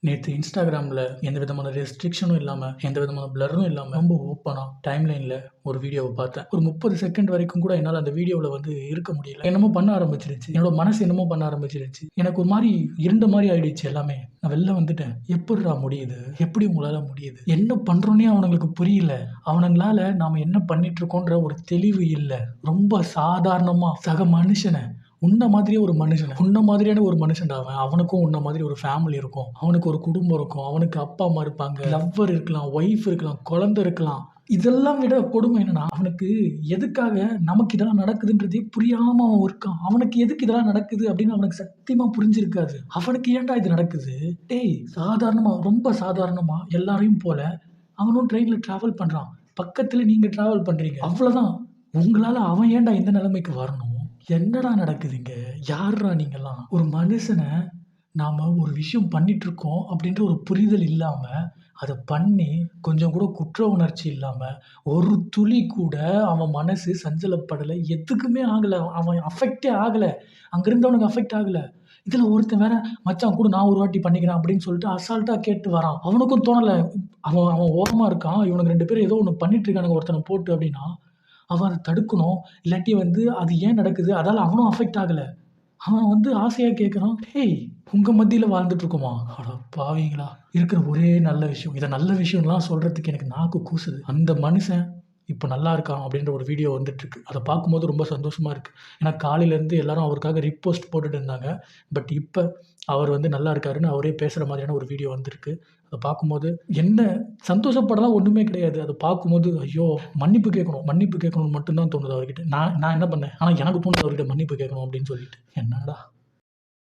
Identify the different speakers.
Speaker 1: நேற்று இன்ஸ்டாகிராமில் எந்த விதமான ரெஸ்ட்ரிக்ஷனும் இல்லாமல் எந்த விதமான பிளரும் இல்லாமல் ரொம்ப ஓப்பனாக டைம்லைனில் ஒரு வீடியோவை பார்த்தேன். ஒரு 30 செகண்ட் வரைக்கும் கூட என்னால் அந்த வீடியோவில் இருக்க முடியல. என்னமோ பண்ண ஆரம்பிச்சிருச்சு. என்னோட மனசு என்னமோ பண்ண ஆரம்பிச்சிருச்சு. எனக்கு ஒரு மாதிரி இருண்ட மாதிரி ஆயிடுச்சு எல்லாமே. நான் வெளில வந்துட்டேன். எப்படிடா முடியுது? எப்படி உங்களால் முடியுது? என்ன பண்ணுறோன்னே அவனுங்களுக்கு புரியல. அவனுங்களால நாம் என்ன பண்ணிட்டு இருக்கோன்ற ஒரு தெளிவு இல்லை. ரொம்ப சாதாரணமாக சக மனுஷனை உன்ன மாதிரியே ஒரு மனுஷன், உன்ன மாதிரியான ஒரு மனுஷன்டா அவன். அவனுக்கும் உன்ன மாதிரி ஒரு ஃபேமிலி இருக்கும். அவனுக்கு ஒரு குடும்பம் இருக்கும். அவனுக்கு அப்பா அம்மா இருப்பாங்க. லவ்வர் இருக்கலாம், ஒய்ஃப் இருக்கலாம், குழந்தை இருக்கலாம். இதெல்லாம் விட கொடுமை என்னன்னா, அவனுக்கு எதுக்காக நமக்கு இதெல்லாம் நடக்குதுன்றதே புரியாம அவன் இருக்கான். அவனுக்கு எதுக்கு இதெல்லாம் நடக்குது அப்படின்னு அவனுக்கு சத்தியமா புரிஞ்சிருக்காது. அவனுக்கு ஏன்டா இது நடக்குது? டேய், சாதாரணமா, ரொம்ப சாதாரணமா எல்லாரையும் போல அவனும் ட்ரெயின்ல டிராவல் பண்றான். பக்கத்துல நீங்க டிராவல் பண்றீங்க. அவ்வளவுதான். உங்களால அவன் ஏன்டா இந்த நிலைமைக்கு வரணும்? என்னடா நடக்குதுங்க? யார்ரா நீங்கலாம்? ஒரு மனுஷன நாம ஒரு விஷயம் பண்ணிட்டுருக்கோம் அப்படின்ற ஒரு புரிதல் இல்லாம, அத பண்ணி கொஞ்சம் கூட குற்ற உணர்ச்சி இல்லாம, ஒரு துளி கூட அவன் மனசு சஞ்சலப்படல. எதுக்குமே ஆகல. அவன் அஃபெக்ட்டே ஆகல. அங்க இருந்தவனுக்கு அஃபெக்ட் ஆகல. இதுல ஒருத்தன் வேற, "மச்சான் குடு நான் ஒரு வாட்டி பண்ணிக்கிறேன்" அப்படின்னு சொல்லிட்டு அசால்ட்டா கேட்டு வரான். அவனுக்கும் தோணல. அவன் அவன் ஓரமா இருக்கான். இவனுங்க 2 பேரும் ஏதோ ஒண்ணு பண்ணிட்டு இருக்கானுங்க ஒருத்தன போட்டு அப்படின்னா, அவன் அத தடுக்கணும். இல்லாட்டி அது ஏன் நடக்குது? அதால அவனும் அஃபெக்ட் ஆகல. அவன் ஆசையா கேட்குறான். "ஹேய்! உங்க மத்தியில வாழ்ந்துட்டு இருக்கோமா? அட பாவிங்களா! இருக்கிற ஒரே நல்ல விஷயம். இத நல்ல விஷயம்லாம் சொல்றதுக்கு எனக்கு நாக்கு கூசுது. அந்த மனுஷன் இப்ப நல்லா இருக்கான்" அப்படின்ற ஒரு வீடியோ வந்துட்டுருக்கு. அத பார்க்கும்போது ரொம்ப சந்தோஷமா இருக்கு. ஏன்னா காலையிலேருந்து எல்லாரும் அவருக்காக ரிப்போஸ்ட் போட்டுட்டு இருந்தாங்க. பட் இப்ப அவர் நல்லா இருக்காருன்னு அவரே பேசுற மாதிரியான ஒரு வீடியோ வந்திருக்கு. அத பார்க்கும்போது என்ன சந்தோஷப்படலாம் ஒண்ணுமே கிடையாது. அத பார்க்கும்போது ஐயோ! மன்னிப்பு கேட்கணும், மன்னிப்பு கேட்கணும்னு மட்டும் தான் தோணுது அவர்கிட்ட. நான் நான் என்ன பண்ணேன்? ஆனா எனக்கு தோணுது அவர்கிட்ட மன்னிப்பு கேட்கணும் அப்படின்னு சொல்லிட்டு. என்னடா!